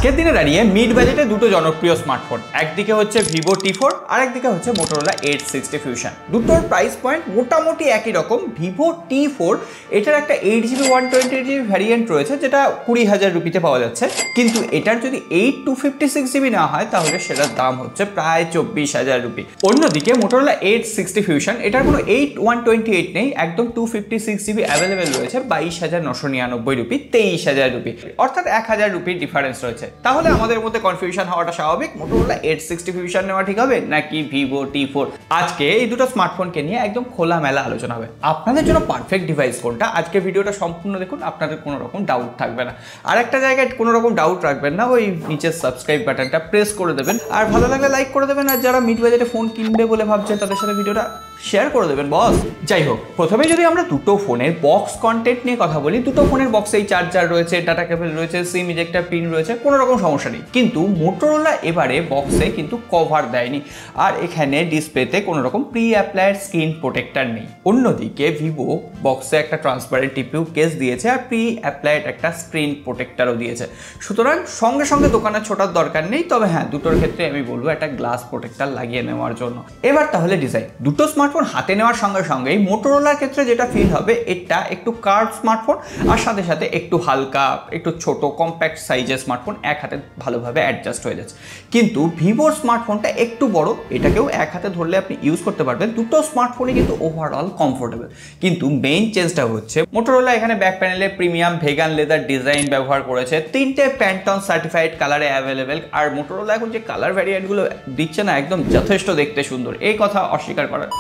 আজকের দিনে দাঁড়িয়ে মিড বাজেটে দুটো জনপ্রিয় স্মার্টফোন, একদিকে হচ্ছে ভিভো T4 আর একদিকে হচ্ছে মোটোরোলা Edge 60 Fusion। দুটোর প্রাইস পয়েন্ট মোটামুটি একই রকম। ভিভো T4 এটার একটা 8GB 128GB ভ্যারিয়েন্ট রয়েছে যেটা 20,000 রুপিতে পাওয়া যাচ্ছে, কিন্তু এটার যদি 8 256GB না হয় তাহলে সেটার দাম হচ্ছে প্রায় 24,000 রুপি। অন্যদিকে মোটোরোলা Edge 60 Fusion এটার কোনো 8 128 নেই, একদম 256GB অ্যাভেলেবেল রয়েছে 22,999 রুপি, 23,000 রুপি, অর্থাৎ 1,000 রুপির ডিফারেন্স রয়েছে। তাহলে আমাদের মধ্যে কনফিউশন হওয়াটা স্বাভাবিক, মোটোরোলা Edge 60 Fusion নেওয়া ঠিক হবে নাকি ভিভো T4। আজকে এই দুটো স্মার্টফোনকে নিয়ে একদম খোলামেলা আলোচনা হবে। আপনাদের জন্য পারফেক্ট ডিভাইস কোনটা, আজকে ভিডিওটা সম্পূর্ণ দেখুন, আপনাদের কোনো রকম ডাউট থাকবে না। আর একটা জায়গায় কোনো রকম ডাউট রাখবেন না, ওই নিচের সাবস্ক্রাইব বাটনটা প্রেস করে দেবেন, আর ভালো লাগলে লাইক করে দেবেন, আর যারা মিড বাজেটে ফোন কিনবে বলে ভাবছেন তাদের সাথে ভিডিওটা শেয়ার করে দেবেন বস। যাই হোক, প্রথমে যদি আমরা দুটো ফোনের বক্স কন্টেন্ট নিয়ে কথা বলি, দুটো ফোনের বক্সেই চার্জার রয়েছে, ডাটা কেবল রয়েছে, সিম ইজেক্টর পিন রয়েছে, কোনো রকম সমস্যা নেই। কিন্তু মোটোরোলা এবারে বক্সে কিন্তু কভার দেয়নি, আর এখানে ডিসপ্লেতে কোনো রকম প্রি অ্যাপ্লাইড স্ক্রিন প্রোটেক্টর নেই। অন্যদিকে ভিভো বক্সে একটা ট্রান্সপারেন্ট টিপিউ কেস দিয়েছে আর প্রি অ্যাপ্লাইড একটা স্ক্রিন প্রোটেক্টরও দিয়েছে। সুতরাং সঙ্গে সঙ্গে দোকানে ছোটার দরকার নেই, তবে হ্যাঁ দুটোর ক্ষেত্রে আমি বলবো একটা গ্লাস প্রোটেক্টর লাগিয়ে নেওয়ার জন্য। এবার তাহলে ডিজাইন, দুটো স্মার্টফোন হাতে নেওয়ার সঙ্গে সঙ্গেই মোটোরোলার ক্ষেত্রে যেটা ফিল হবে, এটা একটু কার্ভ স্মার্টফোন আর সাথে সাথে একটু হালকা, একটু ছোট কম্প্যাক্ট সাইজের স্মার্টফোন, এক হাতে ভালোভাবে অ্যাডজাস্ট হয়ে যাচ্ছে। কিন্তু ভিভোর স্মার্টফোনটা একটু বড়, এটাকেও এক হাতে ধরলে আপনি ইউজ করতে পারবেন। দুটো স্মার্টফোনই কিন্তু ওভারঅল কমফোর্টেবল, কিন্তু মেইন চেঞ্জটা হচ্ছে মোটোরোলা এখানে ব্যাক প্যানেলে প্রিমিয়াম ভেগান লেদার ডিজাইন ব্যবহার করেছে, 3টে প্যান্টন সার্টিফাইড কালারে অ্যাভেলেবেল। আর মোটোরোলা এখন যে কালার ভ্যারিয়েন্টগুলো দিচ্ছে না, একদম যথেষ্ট দেখতে সুন্দর, এই কথা অস্বীকার করার,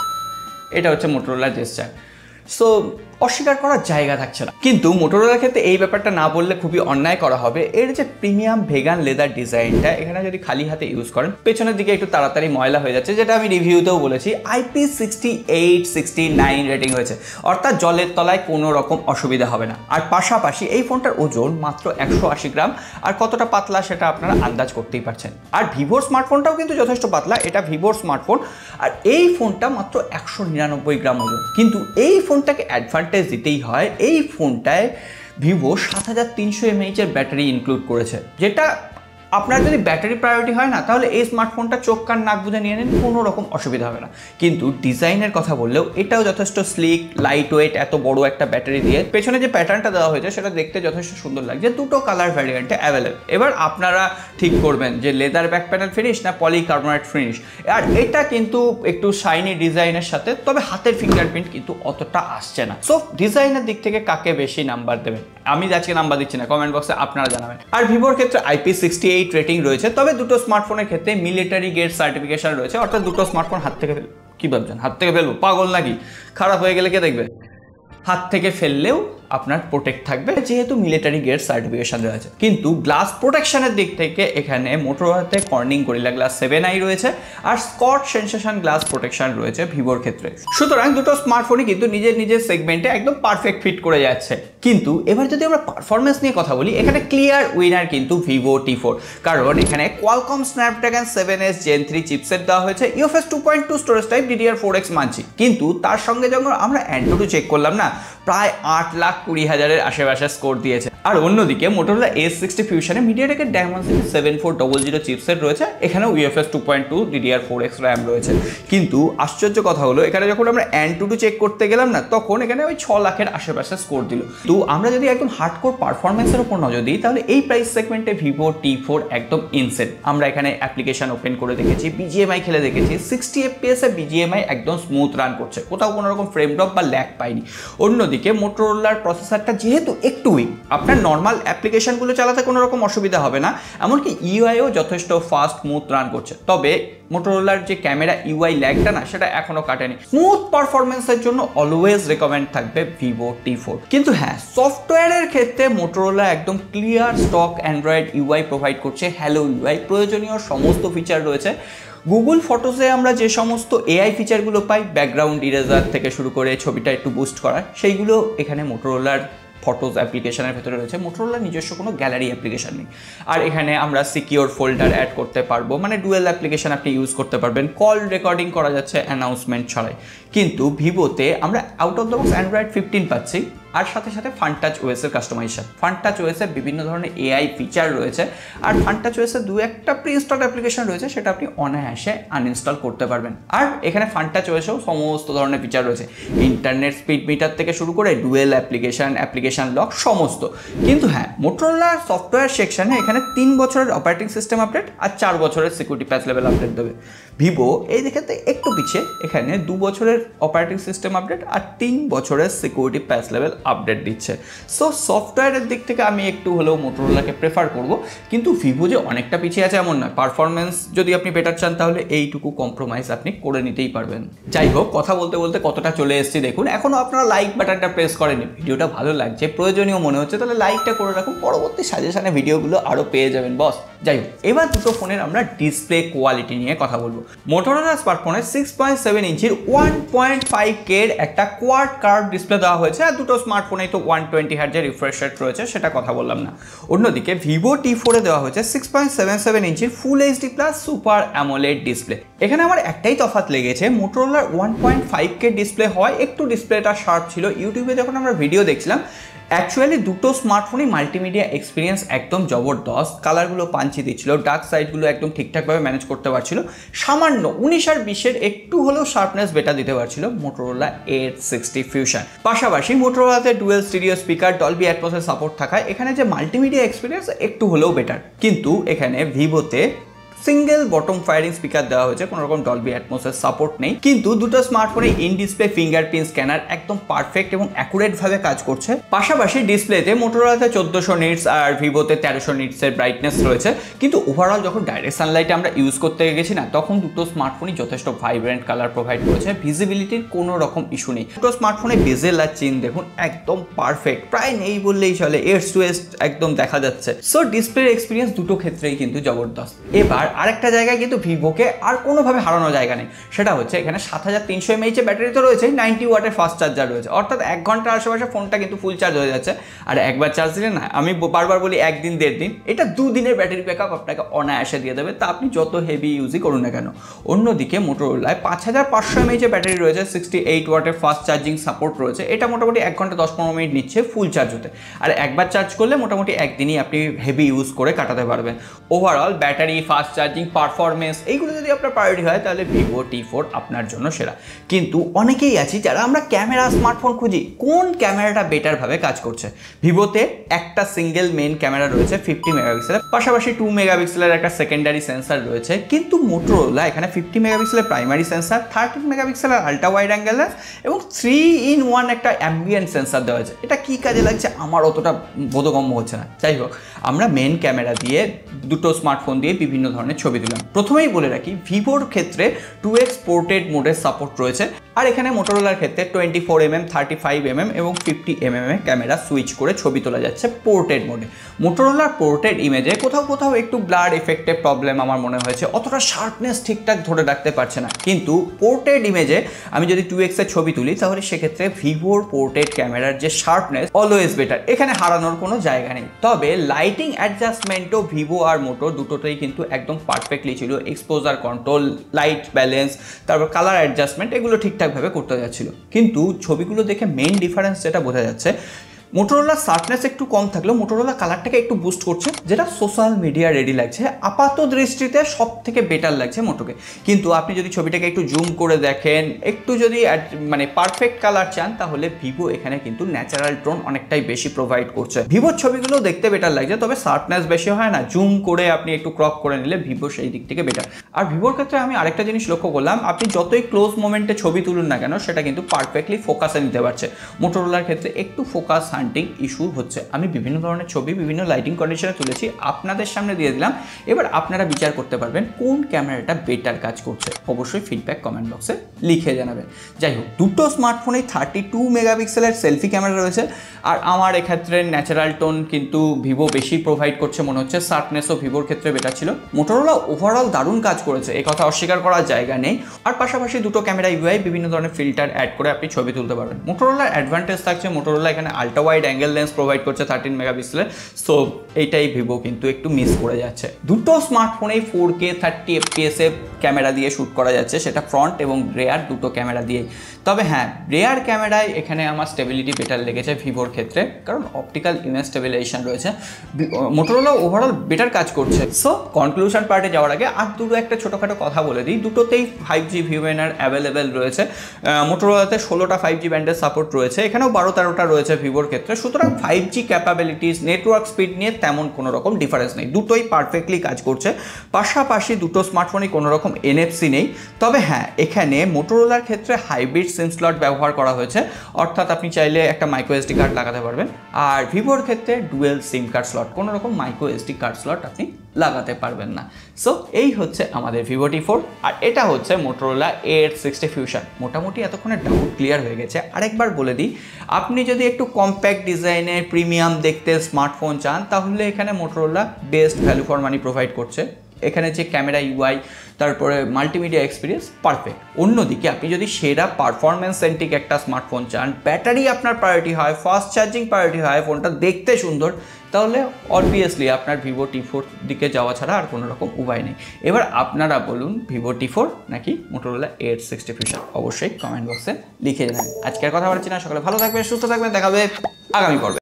এটা হচ্ছে মোটোরোলার জেস্চার, সো অস্বীকার করার জায়গা থাকছে না। কিন্তু মোটোরোলার ক্ষেত্রে এই ব্যাপারটা না বললে খুবই অন্যায় করা হবে। এর যে প্রিমিয়াম ভেগান লেদার ডিজাইনটা, এখানে যদি খালি হাতে ইউজ করেন পেছনের দিকে একটু তাড়াতাড়ি ময়লা হয়ে যাচ্ছে, যেটা আমি রিভিউতেও বলেছি। IP68/69 রেটিং হয়েছে, অর্থাৎ জলের তলায় কোনো রকম অসুবিধা হবে না। আর পাশাপাশি এই ফোনটার ওজন মাত্র 180 গ্রাম, আর কতটা পাতলা সেটা আপনারা আন্দাজ করতেই পারছেন। আর ভিভোর স্মার্টফোনটাও কিন্তু যথেষ্ট পাতলা, এটা ভিভোর স্মার্টফোন, আর এই ফোনটা মাত্র 199 গ্রাম ওজন। কিন্তু এই ফোনটাকে অ্যাডভান্টেজ দিতেই হয়, এই ফোনটায় ভিভো 7300 mAh এর ব্যাটারি ইনক্লুড করেছে, যেটা আপনার যদি ব্যাটারি প্রায়োরিটি হয় না, তাহলে এই স্মার্টফোনটা চোখ কান নাক বুঝে নিয়ে নেন, কোনো রকম অসুবিধা হবে না। কিন্তু ডিজাইনের কথা বললেও এটাও যথেষ্ট স্লিক, লাইট ওয়েট, এত বড় একটা ব্যাটারি দিয়ে পেছনে যে প্যাটার্নটা দেওয়া হয়েছে সেটা দেখতে যথেষ্ট সুন্দর লাগছে। দুটো কালার ভ্যারিয়েন্টে অ্যাভেলেবল। এবার আপনারা ঠিক করবেন যে লেদার ব্যাক প্যানেল ফিনিশ না পলিকার্বনেট ফিনিশ। আর এটা কিন্তু একটু শাইনি ডিজাইনের সাথে, তবে হাতের ফিঙ্গারপ্রিন্ট কিন্তু অতটা আসছে না। সো ডিজাইনের দিক থেকে কাকে বেশি নাম্বার দেবেন? আমি আজকে নাম্বার দিচ্ছি না, কমেন্ট বক্সে আপনারা জানাবেন। আর ভিভোর ক্ষেত্রে IP68 রেটিং রয়েছে, তবে দুটো স্মার্টফোনের ক্ষেত্রে মিলিটারি গ্রেড সার্টিফিকেশন রয়েছে, অর্থাৎ দুটো স্মার্টফোন হাত থেকে কি ভাবছেন, হাত থেকে ফেলবো? পাগল নাকি? খারাপ হয়ে গেলে কে দেখবে? হাত থেকে ফেললেও আপনার প্রোটেক্ট থাকবে, যেহেতু মিলিটারি গ্রেড সার্টিফিকেশন রয়েছে। কিন্তু গ্লাস প্রোটেকশনের দিক থেকে এখানে মোটোরোলাতে কর্নিং গরিলা গ্লাস 7i রয়েছে, আর স্কট সেনসেশন গ্লাস প্রোটেকশন রয়েছে ভিভোর ক্ষেত্রে। সুতরাং দুটো স্মার্টফোনই কিন্তু নিজের নিজের সেগমেন্টে একদম পারফেক্ট ফিট করে যাচ্ছে। কিন্তু এবার যদি আমরা পারফরমেন্স নিয়ে কথা বলি, এখানে ক্লিয়ার উইনার কিন্তু ভিভো T4, কারণ এখানে Qualcomm Snapdragon 7s Gen 3 chipset দেওয়া হয়েছে, UFS 2.2 স্টোরেজ টাইপ, DDR4X মানছি। কিন্তু তার সঙ্গে যখন আমরা অ্যান্টুটু চেক করলাম না, প্রায় 8,20,000-এর আশেপাশে স্কোর দিয়েছে। আর অন্যদিকে মোটোরোলা Edge 60 Fusion-এ মিডিয়াটেকের Dimensity 7400 চিপসেট রয়েছে, এখানেও UFS 2.2 DDR4X RAM রয়েছে। কিন্তু আশ্চর্য কথা হলো, এখানে যখন আমরা অ্যান্টুটু চেক করতে গেলাম না, তখন এখানে ওই 6 লাখের আশেপাশে স্কোর দিল। তো আমরা যদি একদম হার্ডকোর পারফরমেন্সের উপর নজর দিই, তাহলে এই প্রাইস সেগমেন্টে ভিভো T4 একদম ইনসেট। আমরা এখানে অ্যাপ্লিকেশন ওপেন করে দেখেছি, BGMI খেলে দেখেছি, 60 FPS-এ BGMI একদম স্মুথ রান করছে, কোথাও কোনো রকম ফ্রেম ড্রপ বা ল্যাগ পাইনি। অন্যদিকে মোটোরোলার প্রসেসরটা যেহেতু একটু উইক, আপনার নর্মাল অ্যাপ্লিকেশনগুলো চালাতে কোনো রকম অসুবিধা হবে না, এমনকি ইউআইও যথেষ্ট ফাস্ট স্মুথ রান করছে। তবে মোটোরোলার যে ক্যামেরা ইউআই ল্যাগটা না, সেটা এখনো কাটেনি। স্মুথ পারফরমেন্সের জন্য অলওয়েজ রেকমেন্ড থাকবে ভিভো T4। কিন্তু হ্যাঁ, সফটওয়্যারের ক্ষেত্রে মোটোরোলা একদম clear stock Android UI provide করছে, হ্যালো ইউআই, প্রয়োজনীয় সমস্ত ফিচার রয়েছে। গুগল ফটোসে আমরা যে সমস্ত এআই ফিচারগুলো পাই, ব্যাকগ্রাউন্ড ইরেজার থেকে শুরু করে ছবিটা একটু বুস্ট করা, সেইগুলো এখানে মোটোরোলার ফটোজ অ্যাপ্লিকেশনের ভেতরে রয়েছে। মোটোরোলার নিজস্ব কোনো গ্যালারি অ্যাপ্লিকেশন নেই। আর এখানে আমরা সিকিওর ফোল্ডার অ্যাড করতে পারবো, মানে ডুয়েল অ্যাপ্লিকেশন আপনি ইউজ করতে পারবেন। কল রেকর্ডিং করা যাচ্ছে অ্যানাউন্সমেন্ট ছাড়াই। কিন্তু ভিভোতে আমরা out of the box Android 15 পাচ্ছি, আর সাথে সাথে ফানটাচ ওএসের কাস্টমাইজেশন। ফানটাচ ওএসে বিভিন্ন ধরনের এআই ফিচার রয়েছে, আর ফানটাচ ওএসে দু একটা প্রি ইনস্টল অ্যাপ্লিকেশন রয়েছে, সেটা আপনি অনায়াসে আনইনস্টল করতে পারবেন। আর এখানে ফানটাচ ওএসেও সমস্ত ধরনের ফিচার রয়েছে, ইন্টারনেট স্পিড মিটার থেকে শুরু করে ডুয়েল অ্যাপ্লিকেশন লক সমস্ত। কিন্তু হ্যাঁ, মোটরোলা সফটওয়্যার সেকশনে এখানে 3 বছরের অপারেটিং সিস্টেম আপডেট আর 4 বছরের সিকিউরিটি প্যাচ লেভেল আপডেট দেবে। ভিভো এই দিকেতে একটু পিছিয়ে, এখানে 2 বছরের অপারেটিং সিস্টেম আপডেট আর 3 বছরের সিকিউরিটি প্যাচ লেভেল আপডেট দিচ্ছে। সো সফটওয়্যারের দিক থেকে আমি একটু হলেও মোটরোলাকে প্রেফার করব, কিন্তু ভিভো যে অনেকটা পিছিয়ে আছে এমন নয়। পারফরমেন্স যদি আপনি বেটার চান তাহলে এইটুকু কম্প্রোমাইজ আপনি করে নিতেই পারবেন। যাই হোক, কথা বলতে বলতে কতটা চলে এসেছি দেখুন। এখনও আপনারা লাইক বাটনটা প্রেস করেনি, ভিডিওটা ভালো লাগছে, প্রয়োজনীয় মনে হচ্ছে, তাহলে লাইকটা করে রাখুন, পরবর্তী সাজেশনে ভিডিওগুলো আরও পেয়ে যাবেন বস। যাই হোক, এবার দুটো ফোনের আমরা ডিসপ্লে কোয়ালিটি নিয়ে কথা বলবো। মোটরোলা স্মার্টফোনে 6.7 ইঞ্চির 1.5K একটা কোয়াড কার্ভ ডিসপ্লে দেওয়া হয়েছে, আর দুটো স্মার্টফোনেই তো 120 হার্জের রিফ্রেশ রেট রয়েছে, সেটা কথা বললাম না। অন্যদিকে ভিভো T4 এ দেওয়া হয়েছে 6.77 ইঞ্চির full HD plus super AMOLED display. এখানে আমার একটাই তফাৎ লেগেছে, মোটরোলার 1.5K ডিসপ্লে হয়, একটু ডিসপ্লেটা শার্প ছিল। ইউটিউবে যখন আমরা ভিডিও দেখছিলাম, অ্যাকচুয়ালি দুটো স্মার্টফোনই মাল্টিমিডিয়া এক্সপিরিয়েন্স একদম জবরদস্ত। কালারগুলো পাঞ্চি দিচ্ছিল, ডার্ক সাইডগুলো একদম ঠিকঠাকভাবে ম্যানেজ করতে পারছিল, সামান্য 19 আর 20-এর একটু হলেও শার্পনেস বেটার দিতে পারছিল মোটরোলা 860 ফিউশন। পাশাপাশি মোটরোলাতে ডুয়েল স্টিরিও স্পিকার, ডলবি অ্যাটমসের সাপোর্ট থাকায় এখানে যে মাল্টিমিডিয়া এক্সপিরিয়েন্স একটু হলেও বেটার। কিন্তু এখানে ভিভোতে সিঙ্গেল বটম ফায়ারিং স্পিকার দেওয়া হয়েছে, কোনো রকম ডলবি অ্যাটমসের সাপোর্ট নেই। কিন্তু দুটো স্মার্টফোনে ইন ডিসপ্লে ফিঙ্গারপ্রিন্ট স্ক্যানার একদম পারফেক্ট এবং অ্যাকুরেট ভাবে কাজ করছে। পাশাপাশি ডিসপ্লেতে মোটরোলাতে 1400 নিটস আর ভিভোতে 1300 নিটসের ব্রাইটনেস রয়েছে। কিন্তু ওভারঅল যখন ডাইরেক্ট সানলাইটে আমরা ইউজ করতে গেছি না, তখন দুটো স্মার্টফোনই যথেষ্ট ভাইব্রেন্ট কালার প্রোভাইড করেছে, ভিজিবিলিটির কোনো রকম ইস্যু নেই। দুটো স্মার্টফোনে বেজেল আর চেন দেখুন একদম পারফেক্ট, প্রায় নেই বললেই চলে, এডজ টু এডজ একদম দেখা যাচ্ছে। সো ডিসপ্লের এক্সপিরিয়েন্স দুটো ক্ষেত্রেই কিন্তু জবরদস্ত। এবার আরেকটা জায়গায় কিন্তু ভিভোকে আর কোনোভাবে হারানো জায়গা নেই, সেটা হচ্ছে এখানে 7300 mAh ব্যাটারি তো রয়েছে, 90 ওয়াটের ফাস্ট চার্জার রয়েছে, অর্থাৎ 1 ঘন্টার আশেপাশে ফোনটা কিন্তু ফুল চার্জ হয়ে যাচ্ছে। আর একবার চার্জ দিলে না, আমি বারবার বলি 1 দিন 1.5 দিন, এটা 2 দিনের ব্যাটারি ব্যাকআপ আপনাকে অনায়াসে দিয়ে দেবে, তা আপনি যত হেভি ইউজই করুন না কেন। অন্যদিকে মোটরোলায় 5500 mAh ব্যাটারি রয়েছে, 68 ওয়াটের ফাস্ট চার্জিং সাপোর্ট রয়েছে, এটা মোটামুটি 1 ঘন্টা 10-15 মিনিট নিচ্ছে ফুল চার্জ হতে। আর একবার চার্জ করলে মোটামুটি একদিনই আপনি হেভি ইউজ করে কাটাতে পারবেন। Overall battery, fast charging, performance এইগুলো যদি আপনার প্রায়োরিটি হয় তাহলে ভিভো T4 আপনার জন্য সেরা। কিন্তু অনেকেই আছি যারা আমরা ক্যামেরা স্মার্টফোন খুঁজি, কোন ক্যামেরাটা বেটার ভাবে কাজ করছে। ভিভোতে একটা সিঙ্গেল মেইন ক্যামেরা রয়েছে 50 মেগাপিক্সেলের, পাশাপাশি 2 মেগাপিক্সেলের একটা সেকেন্ডারি সেন্সার রয়েছে। কিন্তু মোটরোলা এখানে 50 মেগাপিক্সেলের প্রাইমারি সেন্সার, 13 মেগাপিক্সেলের আল্ট্রা ওয়াইড অ্যাঙ্গেল এবং 3-in-1 একটা অ্যাম্বিয়েন্ট সেন্সার দেওয়া হয়েছে। এটা কি কাজে লাগছে আমার অতটা বোধগম্য হচ্ছে না। যাই হোক, আমরা মেন ক্যামেরা দিয়ে দুটো স্মার্টফোন দিয়ে বিভিন্ন ধরনের ছবি তুললাম। প্রথমেই বলে রাখি, ভিভোর ক্ষেত্রে 2x পোর্ট্রেট মোডের সাপোর্ট রয়েছে, আর এখানে মোটরোলার ক্ষেত্রে 24mm, 35mm এবং 50mm ক্যামেরা সুইচ করে ছবি তোলা যাচ্ছে পোর্ট্রেট মোডে। মোটরোলার পোর্ট্রেট ইমেজে কোথাও কোথাও একটু ব্লার এফেক্টের প্রবলেম আমার মনে হয়েছে, অতটা শার্পনেস ঠিকঠাক ধরে রাখতে পারছে না। কিন্তু পোর্ট্রেট ইমেজে আমি যদি 2x এর ছবি তুলি, তাহলে সেক্ষেত্রে ভিভোর পোর্ট্রেট ক্যামেরার যে শার্পনেস অলওয়েজ বেটার, এখানে হারানোর কোনো জায়গা নেই। তবে লাইটিং অ্যাডজাস্টমেন্টও ভিভো আর মোটো দুটোতেই কিন্তু একদম পারফেক্টলি ছিল। এক্সপোজার কন্ট্রোল, লাইট ব্যালেন্স, তারপর কালার অ্যাডজাস্টমেন্ট, এগুলো ঠিকঠাকভাবে করতে যাচ্ছিল। কিন্তু ছবিগুলো দেখে মেইন ডিফারেন্স যেটা বোঝা যাচ্ছে, মোটরোলার শার্পনেস একটু কম থাকলেও মোটরোলা কালারটাকে একটু বুস্ট করছে, যেটা সোশ্যাল মিডিয়া রেডি লাগছে। আপাত দৃষ্টিতে সব থেকে বেটার লাগছে মোটোকে। কিন্তু আপনি যদি ছবিটাকে একটু জুম করে দেখেন, একটু যদি মানে পারফেক্ট কালার চান, তাহলে ভিভো এখানে কিন্তু ন্যাচারাল টোন অনেকটাই বেশি প্রোভাইড করছে। ভিভোর ছবিগুলো দেখতে বেটার লাগছে, তবে শার্পনেস বেশি হয় না, জুম করে আপনি একটু ক্রপ করে নিলে ভিভো সেই দিক থেকে বেটার। আর ভিভোর ক্ষেত্রে আমি আরেকটা জিনিস লক্ষ্য করলাম, আপনি যতই ক্লোজ মোমেন্টে ছবি তুলুন না কেন, সেটা কিন্তু পারফেক্টলি ফোকাসে নিতে পারছে। মোটরোলার ক্ষেত্রে একটু ফোকাস ইস্যু হচ্ছে। আমি বিভিন্ন ধরনের ছবি বিভিন্ন লাইটিং কন্ডিশনে তুলেছি, আপনাদের সামনে দিয়ে দিলাম। এবার আপনারা বিচার করতে পারবেন কোন ক্যামেরাটা বেটার কাজ করছে। অবশ্যই ফিডব্যাক কমেন্ট বক্সে লিখে জানাবেন। যাই হোক, দুটো স্মার্টফোনে 32 মেগাপিক্সেলের সেলফি ক্যামেরা রয়েছে, আর আমার এক্ষেত্রে ন্যাচারাল টোন কিন্তু ভিভো বেশি প্রোভাইড করছে মনে হচ্ছে। শার্পনেসও ভিভোর ক্ষেত্রে বেটার ছিল। মোটরোলা ওভারঅল দারুণ কাজ করেছে, এই কথা অস্বীকার করার জায়গা নেই। আর পাশাপাশি দুটো ক্যামেরা ইউআই বিভিন্ন ধরনের ফিল্টার অ্যাড করে আপনি ছবি তুলতে পারবেন। মোটরোলার অ্যাডভান্টেজ থাকছে, মোটরোলা এখানে ultra wide angle lens provide করছে 13 মেগাপিক্সেলের। সো এইটাই ভিভো কিন্তু একটু মিস করে যাচ্ছে। দুটো স্মার্টফোনেই 4K 30 FPS এ ক্যামেরা দিয়ে শ্যুট করা যাচ্ছে, সেটা ফ্রন্ট এবং রেয়ার দুটো ক্যামেরা দিয়েই। তবে হ্যাঁ, রেয়ার ক্যামেরায় এখানে আমার স্টেবিলিটি বেটার লেগেছে ভিভোর ক্ষেত্রে, কারণ অপটিক্যাল ইমেজ স্টেবিলাইজেশন রয়েছে। মোটোরোলা ওভারঅল বেটার কাজ করছে। সো কনক্লুশন পার্টে যাওয়ার আগে আর দুটো একটা ছোটোখাটো কথা বলে দিই। দুটোতেই 5G ভিভেনার অ্যাভেলেবেল রয়েছে। মোটোরোলাতে 16টা 5G ব্যান্ডের সাপোর্ট রয়েছে, এখানেও 12-13টা রয়েছে ভিভোর ক্ষেত্রে। সুতরাং 5G ক্যাপাবিলিটিস, নেটওয়ার্ক স্পিড নিয়ে তেমন কোনো রকম ডিফারেন্স নেই, দুটোই পারফেক্টলি কাজ করছে। পাশাপাশি দুটো স্মার্টফোনই কোনো রকম NFC নেই। তবে হ্যাঁ, এখানে মোটোরোলার ক্ষেত্রে হাইব্রিড সিম স্লট ব্যবহার করা হয়েছে, অর্থাৎ আপনি চাইলে একটা মাইক্রো SD কার্ড লাগাতে পারবেন। আর ভিভোর ক্ষেত্রে ডুয়েল সিম কার্ড স্লট, কোনো রকম মাইক্রো SD কার্ড স্লট আপনি লাগাতে পারবেন না। সো এই হচ্ছে আমাদের ভিভো T4, আর এটা হচ্ছে মোটোরোলা A860 ফিউশন। মোটামুটি এতক্ষণে ডাউট ক্লিয়ার হয়ে গেছে। আরেকবার বলে দিই, আপনি যদি একটু কম্প্যাক্ট ডিজাইনের প্রিমিয়াম দেখতে স্মার্টফোন চান, তাহলে এখানে Motorola best value for money provide করছে। এখানে যে ক্যামেরা UI, তারপরে মাল্টিমিডিয়া এক্সপিরিয়েন্স পারফেক্ট। অন্যদিকে আপনি যদি সেরা পারফরমেন্স সেন্ট্রিক একটা স্মার্টফোন চান, ব্যাটারি আপনার প্রায়োরিটি হয়, ফাস্ট চার্জিং প্রায়োরিটি হয়, ফোনটা দেখতে সুন্দর, তাহলে অবভিয়াসলি আপনার ভিভো T4 দিকে যাওয়া ছাড়া আর কোনো রকম উপায় নেই। এবার আপনারা বলুন, ভিভো T4 নাকি মোটোরোলা A860 ফিউশন? অবশ্যই কমেন্ট বক্সে লিখে জানান। আজকের কথা বলছি না, সকালে ভালো থাকবেন, সুস্থ থাকবেন, দেখা হবে আগামী পর্বে।